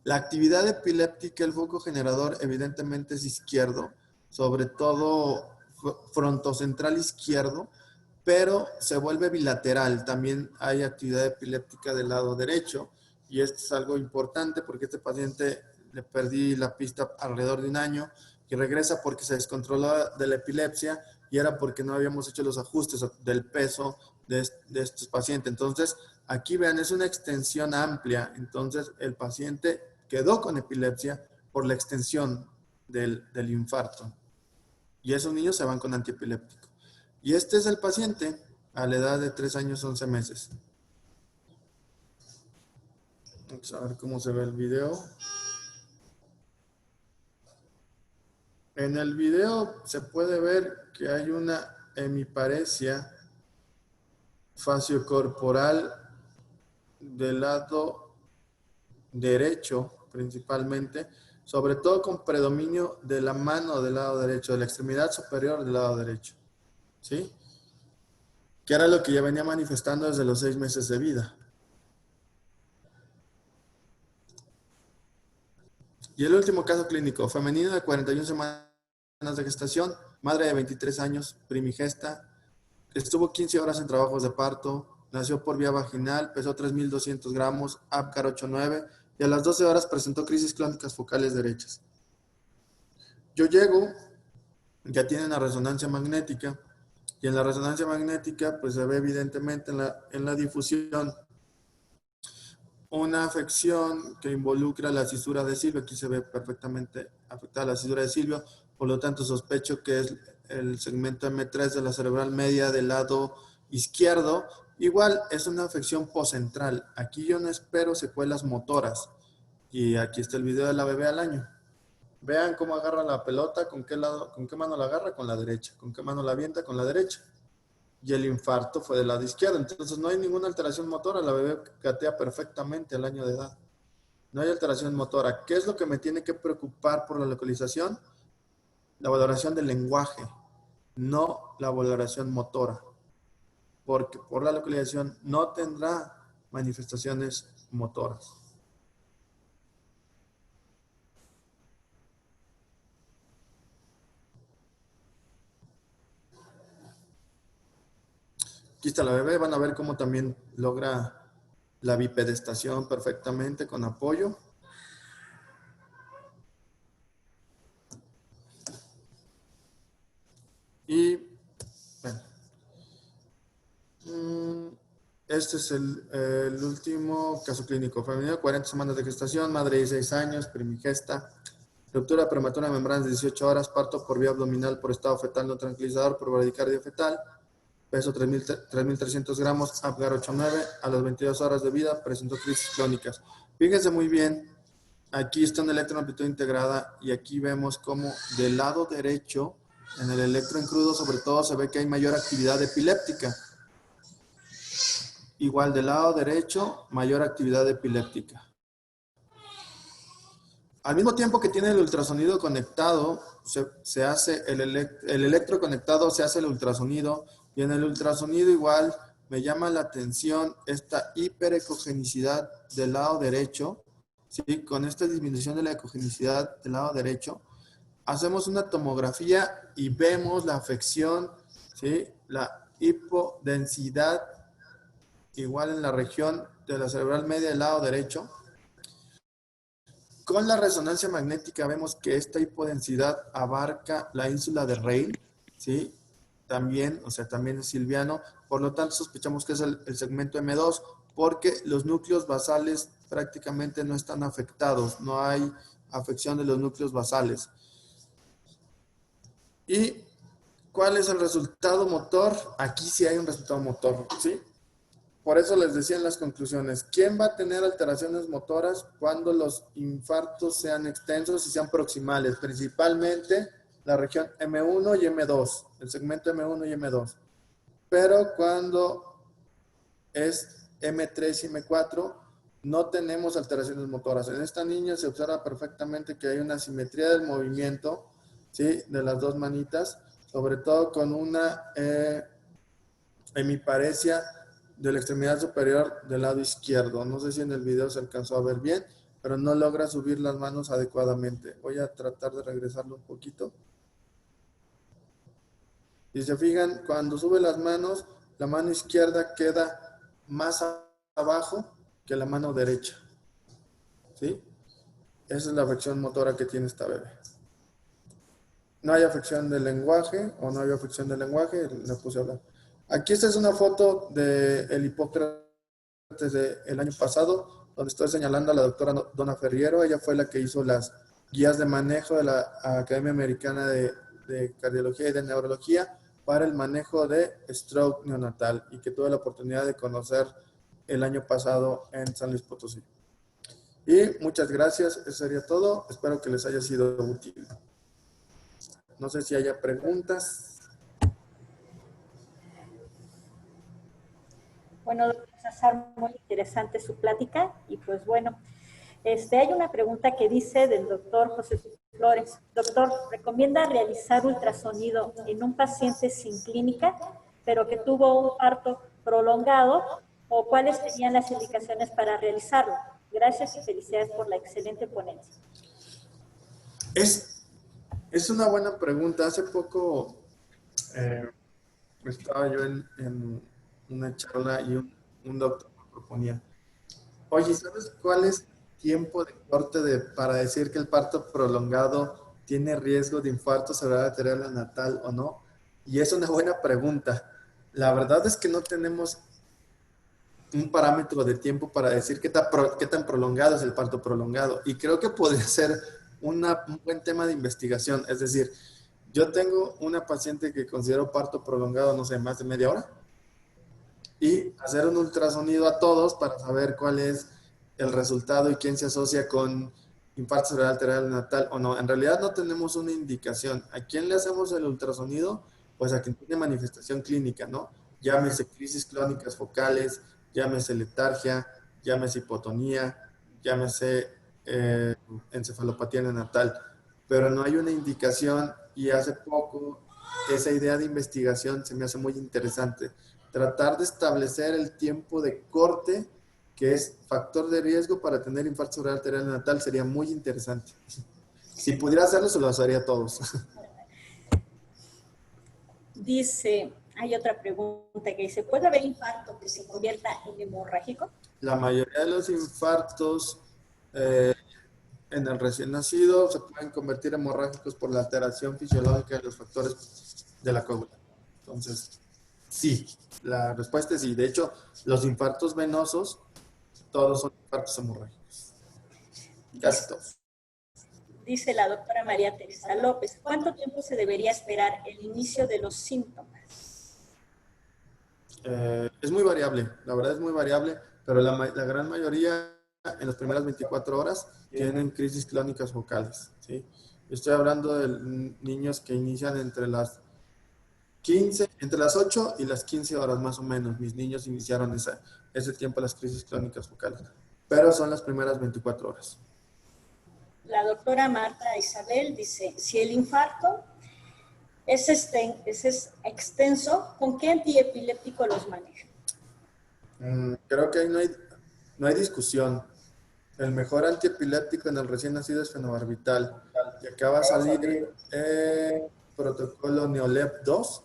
La actividad epiléptica, el foco generador, evidentemente es izquierdo, sobre todo frontocentral izquierdo, pero se vuelve bilateral. También hay actividad epiléptica del lado derecho, y esto es algo importante porque este paciente le perdí la pista alrededor de 1 año y regresa porque se descontroló de la epilepsia y era porque no habíamos hecho los ajustes del peso de estos pacientes. Entonces, aquí vean, es una extensión amplia. Entonces, el paciente quedó con epilepsia por la extensión del infarto. Y esos niños se van con antiepiléptico. Y este es el paciente a la edad de 3 años, 11 meses. Vamos a ver cómo se ve el video. En el video se puede ver que hay una hemiparesia faciocorporal del lado derecho principalmente, sobre todo con predominio de la mano del lado derecho, de la extremidad superior del lado derecho, ¿sí? Que era lo que ya venía manifestando desde los 6 meses de vida. Y el último caso clínico, femenino de 41 semanas de gestación, madre de 23 años, primigesta, estuvo 15 horas en trabajos de parto, nació por vía vaginal, pesó 3.200 gramos, Apgar 8.9 y a las 12 horas presentó crisis clónicas focales derechas. Yo llego, ya tiene una resonancia magnética y en la resonancia magnética pues se ve evidentemente en la difusión una afección que involucra la cisura de Silvio. Aquí se ve perfectamente afectada la cisura de Silvio, por lo tanto sospecho que es el segmento M3 de la cerebral media del lado izquierdo. Igual es una afección poscentral. Aquí yo no espero secuelas motoras. Y aquí está el video de la bebé al año. Vean cómo agarra la pelota, con qué mano la agarra, con la derecha, con qué mano la avienta, con la derecha. Y el infarto fue del lado izquierdo. Entonces no hay ninguna alteración motora. La bebé gatea perfectamente al año de edad. No hay alteración motora. ¿Qué es lo que me tiene que preocupar por la localización? La valoración del lenguaje, no la valoración motora. Porque por la localización no tendrá manifestaciones motoras. Aquí está la bebé, van a ver cómo también logra la bipedestación perfectamente con apoyo. Y bueno, este es el último caso clínico. Femenino, 40 semanas de gestación, madre de 16 años, primigesta, ruptura prematura de membranas de 18 horas, parto por vía abdominal por estado fetal no tranquilizador, por bradicardia fetal. Peso 3.300 gramos, Apgar 8.9, a las 22 horas de vida presentó crisis clónicas. Fíjense muy bien, aquí está una electroamplitud integrada y aquí vemos como del lado derecho, en el electro en crudo sobre todo se ve que hay mayor actividad epiléptica. Igual del lado derecho, mayor actividad epiléptica. al mismo tiempo que tiene el ultrasonido conectado, se hace el electro conectado, se hace el ultrasonido, y en el ultrasonido igual me llama la atención esta hiperecogenicidad del lado derecho, ¿sí? Con esta disminución de la ecogenicidad del lado derecho, hacemos una tomografía y vemos la afección, ¿sí? La hipodensidad igual en la región de la cerebral media del lado derecho. Con la resonancia magnética vemos que esta hipodensidad abarca la ínsula de Rey, ¿sí? También, o sea, también es silviano, por lo tanto sospechamos que es el segmento M2, porque los núcleos basales prácticamente no están afectados, no hay afección de los núcleos basales. ¿Y cuál es el resultado motor? Aquí sí hay un resultado motor, ¿sí? Por eso les decía en las conclusiones, ¿quién va a tener alteraciones motoras cuando los infartos sean extensos y sean proximales? Principalmente la región M1 y M2, el segmento M1 y M2. Pero cuando es M3 y M4, no tenemos alteraciones motoras. En esta niña se observa perfectamente que hay una simetría del movimiento, ¿sí? De las dos manitas, sobre todo con una hemiparesia de la extremidad superior del lado izquierdo. No sé si en el video se alcanzó a ver bien, pero no logra subir las manos adecuadamente. Voy a tratar de regresarlo un poquito. Si se fijan, cuando sube las manos, la mano izquierda queda más abajo que la mano derecha. ¿Sí? Esa es la afección motora que tiene esta bebé. No hay afección del lenguaje, o no hay afección del lenguaje, le puse a hablar. Aquí esta es una foto del Hipócrates del año pasado, donde estoy señalando a la doctora Donna Ferriero. Ella fue la que hizo las guías de manejo de la Academia Americana de Cardiología y de Neurología para el manejo de stroke neonatal, y que tuve la oportunidad de conocer el año pasado en San Luis Potosí. Y muchas gracias, eso sería todo. Espero que les haya sido útil. No sé si haya preguntas. Bueno, doctor César, muy interesante su plática y pues bueno, hay una pregunta que dice del doctor José Flores. Doctor, ¿recomienda realizar ultrasonido en un paciente sin clínica, pero que tuvo un parto prolongado, o cuáles serían las indicaciones para realizarlo? Gracias y felicidades por la excelente ponencia. Es una buena pregunta. Hace poco estaba yo en una charla y un doctor me proponía, oye, ¿sabes cuál es el tiempo de corte para decir que el parto prolongado tiene riesgo de infarto cerebral arterial neonatal o no? Y es una buena pregunta. La verdad es que no tenemos un parámetro de tiempo para decir qué tan prolongado es el parto prolongado. Y creo que podría ser un buen tema de investigación. Es decir, yo tengo una paciente que considero parto prolongado, no sé, más de media hora, y hacer un ultrasonido a todos para saber cuál es el resultado y quién se asocia con infarto cerebral arterial neonatal o no. En realidad no tenemos una indicación. ¿A quién le hacemos el ultrasonido? Pues a quien tiene manifestación clínica, ¿no? Llámese crisis clónicas focales, llámese letargia, llámese hipotonía, llámese encefalopatía neonatal. Pero no hay una indicación, y hace poco esa idea de investigación se me hace muy interesante. Tratar de establecer el tiempo de corte, que es factor de riesgo para tener infarto cerebral arterial neonatal, sería muy interesante. Si pudiera hacerlo, se lo haría a todos. Dice, hay otra pregunta que dice, ¿puede haber infarto que se convierta en hemorrágico? La mayoría de los infartos en el recién nacido se pueden convertir en hemorrágicos por la alteración fisiológica de los factores de la coagulación. Entonces, sí, la respuesta es sí. De hecho, los infartos venosos, todos son infartos hemorrágicos. Casi todos. Dice la doctora María Teresa López, ¿cuánto tiempo se debería esperar el inicio de los síntomas? Es muy variable, la verdad es muy variable, pero la gran mayoría en las primeras 24 horas tienen crisis clónicas focales, ¿sí? Estoy hablando de niños que inician entre las 8 y las 15 horas más o menos. Mis niños iniciaron ese tiempo las crisis clónicas focales, pero son las primeras 24 horas. la doctora Marta Isabel dice, si el infarto es extenso, ¿con qué antiepiléptico los maneja? Creo que ahí no hay discusión. El mejor antiepiléptico en el recién nacido es fenobarbital. Y acaba de salir protocolo Neolep 2,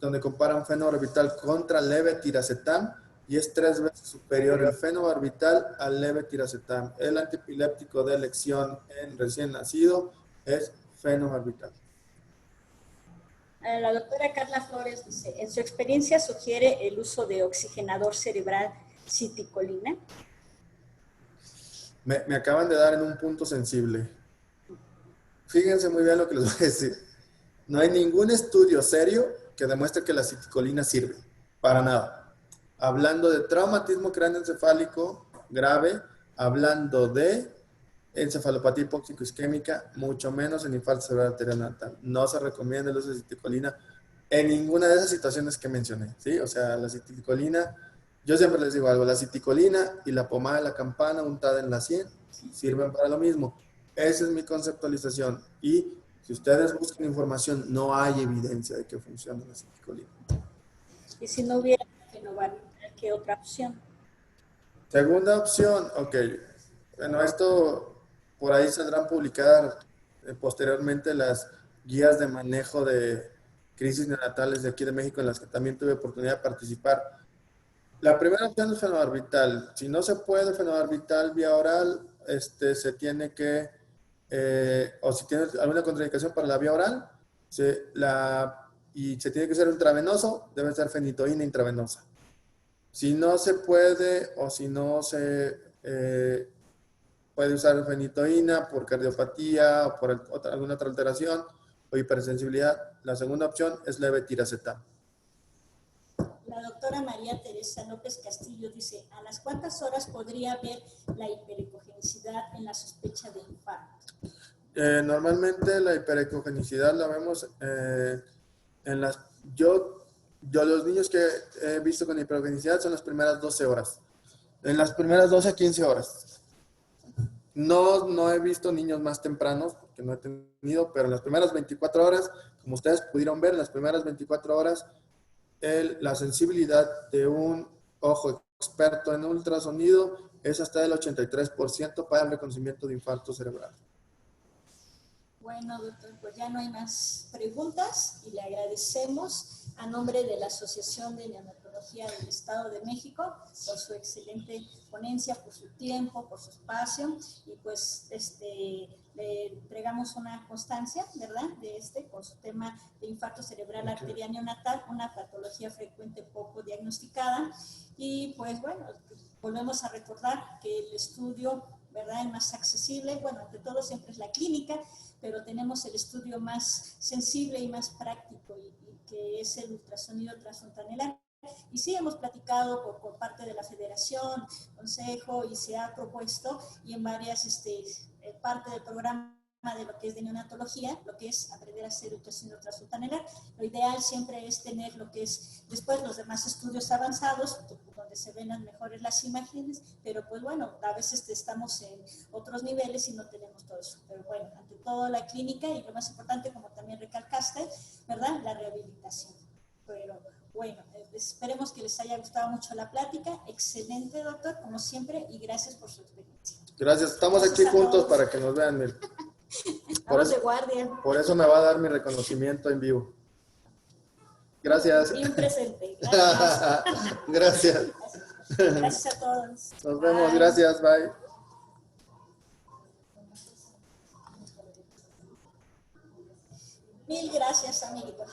donde comparan fenobarbital contra levetiracetam y es 3 veces superior el fenobarbital al levetiracetam. El antiepiléptico de elección en recién nacido es fenobarbital. La doctora Carla Flores dice, en su experiencia sugiere el uso de oxigenador cerebral citicolina. Me acaban de dar en un punto sensible. Fíjense muy bien lo que les voy a decir. No hay ningún estudio serio que demuestre que la citicolina sirve. Para nada. Hablando de traumatismo cráneoencefálico grave, hablando de encefalopatía hipóxico-isquémica, mucho menos en infarto cerebral arterial neonatal. No se recomienda el uso de citicolina en ninguna de esas situaciones que mencioné, ¿sí? O sea, la citicolina, yo siempre les digo algo, la citicolina y la pomada de la campana untada en la sien sirven para lo mismo. Esa es mi conceptualización. Y si ustedes buscan información, no hay evidencia de que funcione la citicolina. Y si no hubiera fenobarbital, ¿qué otra opción? Segunda opción, ok. Bueno, esto por ahí saldrán publicar posteriormente las guías de manejo de crisis neonatales de aquí de México en las que también tuve oportunidad de participar. La primera opción es fenobarbital. Si no se puede fenobarbital vía oral, se tiene que, o si tiene alguna contraindicación para la vía oral, y se tiene que ser intravenoso, debe ser fenitoína intravenosa. Si no se puede o si no se puede usar fenitoína por cardiopatía o por alguna otra alteración o hipersensibilidad, la segunda opción es levetiracetam. La doctora María Teresa López Castillo dice, ¿a las cuántas horas podría haber la hiperecogenicidad en la sospecha de infarto? Normalmente la hiperecogenicidad la vemos en las... Yo los niños que he visto con hiperecogenicidad son las primeras 12 horas. En las primeras 12 a 15 horas. No he visto niños más tempranos, porque no he tenido, pero en las primeras 24 horas, como ustedes pudieron ver, en las primeras 24 horas, la sensibilidad de un ojo experto en ultrasonido es hasta el 83% para el reconocimiento de infarto cerebral. Bueno, doctor, pues ya no hay más preguntas y le agradecemos a nombre de la Asociación de Neonatología del Estado de México por su excelente ponencia, por su tiempo, por su espacio y pues le entregamos una constancia, ¿verdad? Con su tema de infarto cerebral arterial neonatal, una patología frecuente poco diagnosticada y pues bueno, volvemos a recordar que el estudio, ¿verdad? El más accesible, bueno, ante todo siempre es la clínica, pero tenemos el estudio más sensible y más práctico, y que es el ultrasonido transfontanelar. Y sí, hemos platicado por parte de la Federación, Consejo, y se ha propuesto, y en varias parte del programa de lo que es de neonatología, lo que es aprender a hacer ultrasonido transfontanelar. Lo ideal siempre es tener lo que es después los demás estudios avanzados, donde se ven mejores las imágenes, pero pues bueno, a veces estamos en otros niveles y no tenemos todo eso. Pero bueno, ante todo la clínica y lo más importante, como también recalcaste, ¿verdad? La rehabilitación. Pero bueno, esperemos que les haya gustado mucho la plática. Excelente, doctor, como siempre, y gracias por su experiencia. Gracias, estamos Gracias aquí juntos todos. para que nos vean. Vamos de guardia. Por eso me va a dar mi reconocimiento en vivo. Gracias. Bien presente. Gracias. Gracias. Gracias a todos. Nos vemos, Bye. gracias, bye. Mil gracias, amiguito.